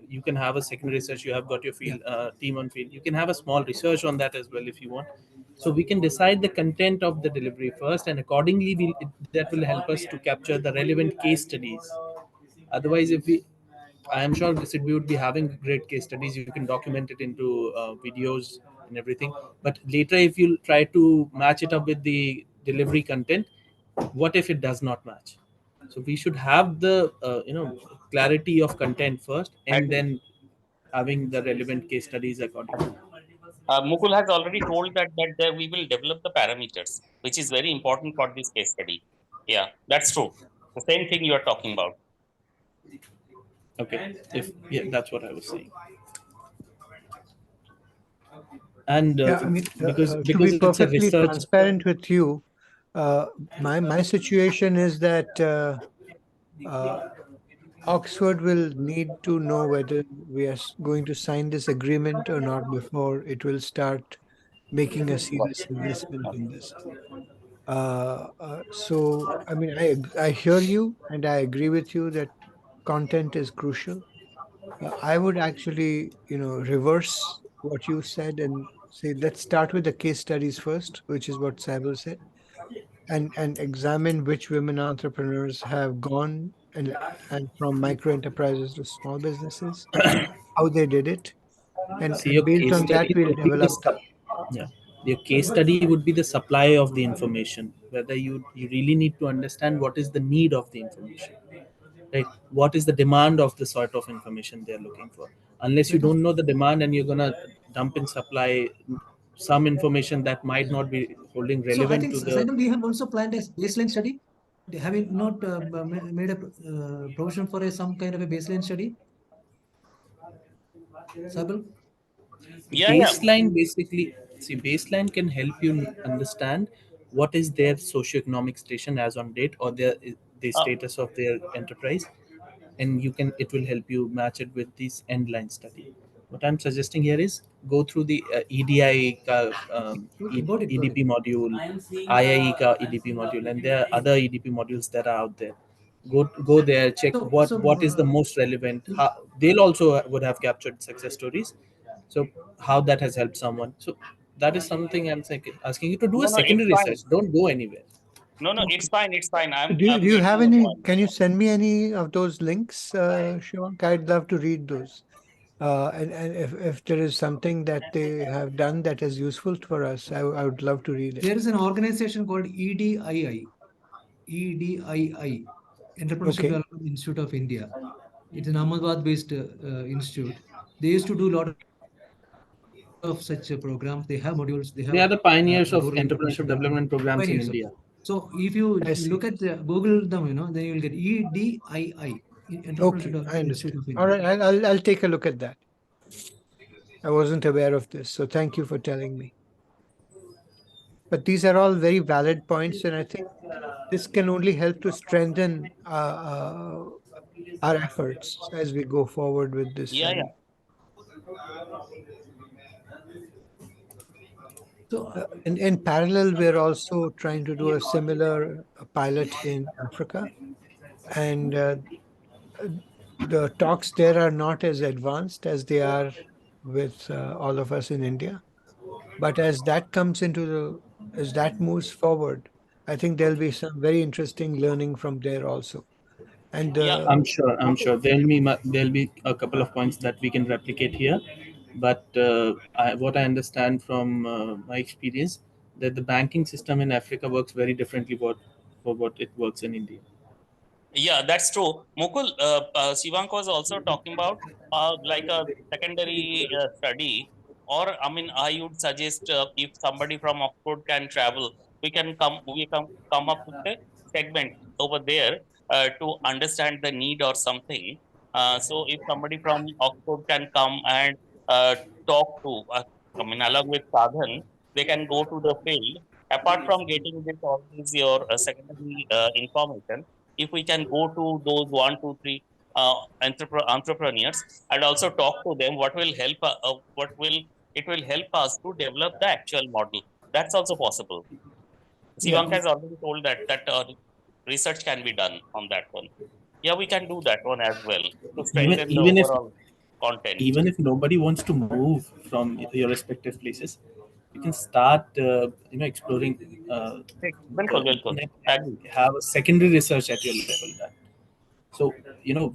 You can have a secondary research, you have got your field team on field, you can have a small research on that as well if you want. So we can decide the content of the delivery first, and accordingly that will help us to capture the relevant case studies. Otherwise, if we I am sure we would be having great case studies, you can document it into videos and everything, but later if you try to match it up with the delivery content, what if it does not match? So we should have the clarity of content first, and
And
then having the relevant case studies accordingly.
Mukul has already told that we will develop the parameters, which is very important for this case study. Yeah, that's true. The same thing you are talking about.
Okay, if yeah, that's what I was saying. And
Yeah, I mean,
because
to be
it's a
perfectly
research.
transparent with you, my situation is that Oxford will need to know whether we are going to sign this agreement or not before it will start making a serious investment in this. So, I mean, I hear you and I agree with you that content is crucial. I would actually, reverse what you said and say, let's start with the case studies first, which is what Samuel said, and examine which women entrepreneurs have gone and from micro enterprises to small businesses, how they did it, and
See, your
based
case
on that,
study
we'll
could be the
develop.
yeah. Your case study would be the supply of the information, whether you really need to understand what is the need of the information, right? What is the demand of the sort of information they're looking for? Unless you don't know the demand and you're gonna dump in supply some information that might not be holding
So I
relevant
think,
to the.
Saibal, we have also planned a baseline study. Have you not made a provision for some kind of a baseline study, Saibal?
Yeah, yeah.
Baseline basically, see, baseline can help you understand what is their socioeconomic station as on date, or the
Uh,
status of their enterprise, and it will help you match it with this end line study. What I'm suggesting here is go through the EDI
Okay, got it, got it.
EDP module, IIE ka EDP module, and there are other EDP modules that are out there. Go there, check what is the most relevant. They'll also would have captured success stories, so how that has helped someone. So that is something I'm asking you to do a
no, no, it's
secondary
fine.
research. Don't go anywhere.
No, no, it's
Okay.
fine. It's fine. I'm
Do
I'm
you have
getting the
any?
point.
Can you send me any of those links, Shivank? I'd love to read those. And if there is something that they have done that is useful for us, I would love to read it.
There is an organization called EDII, EDII, Entrepreneurship
Okay.
Development Institute of India. It's an Ahmedabad-based institute. They used to do a lot of such programs. They have modules. They
They
have
are the pioneers of
rural
entrepreneurship
entrepreneurship development.
development programs in
Pioneers of.
India.
So if you
I see.
look at Google them, then you will get EDII, Entrepreneurship
Okay,
Development
I
Institute
understand.
of
All
India.
right, I'll take a look at that. I wasn't aware of this, so thank you for telling me. But these are all very valid points, and I think this can only help to strengthen our efforts as we go forward with this
Yeah, yeah.
study.
So
In parallel, we're also trying to do a similar pilot in Africa, and uh, the talks there are not as advanced as they are with all of us in India. But as that moves forward, I think there'll be some very interesting learning from there also. And
Yeah.
I'm sure there'll be a couple of points that we can replicate here, but what I understand from my experience, that the banking system in Africa works very differently for what it works in India.
Yeah, that's true. Mukul, Shivank was also talking about like a secondary study, or I mean, I would suggest if somebody from Oxford can travel, we come up with a segment over there to understand the need or something. So if somebody from Oxford can come and uh, talk to, I mean, along with Sadhan, they can go to the field. Apart from getting this all these your secondary information, if we can go to those one, two, three entrepreneurs and also talk to them, what will help us to develop the actual model. That's also possible.
Yeah,
Sivanka has already told that research can be done on that one. Yeah, we can do that one as well to
even
strengthen the
even if
overall content.
even if nobody wants to move from your respective places, you can start exploring the
Bilkul, bilkul.
internet
Agree.
and have a secondary research at your level. So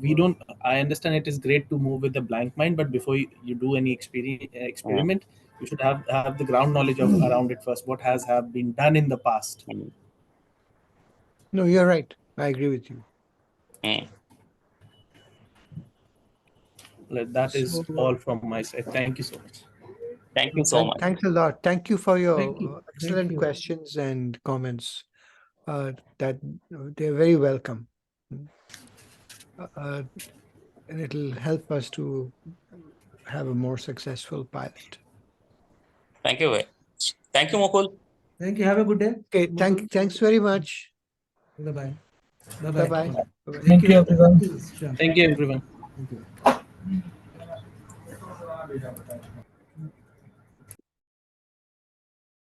we don't. I understand it is great to move with a blank mind, but before you do any
Mm,
experiment, you should have the ground knowledge of around it first. What has have been done in the past.
mm,
no, you're right. I agree with you.
mm.
Like, that is
So
all from my side. Thank you so much.
Thank you so much.
thanks a lot. Thank you for
thank you.
your
Thank
excellent
you.
questions and comments. That they're very welcome. Uh, and it'll help us to have a more successful pilot.
Thank you. Thank you, Mukul.
Thank you. Have a good day.
Okay,
Mukul.
thanks very much.
Bye-bye.
Bye
Bye-bye.
bye.
Thank
Thank
you.
you, everyone.
Sure.
Thank you, everyone.
Thank you.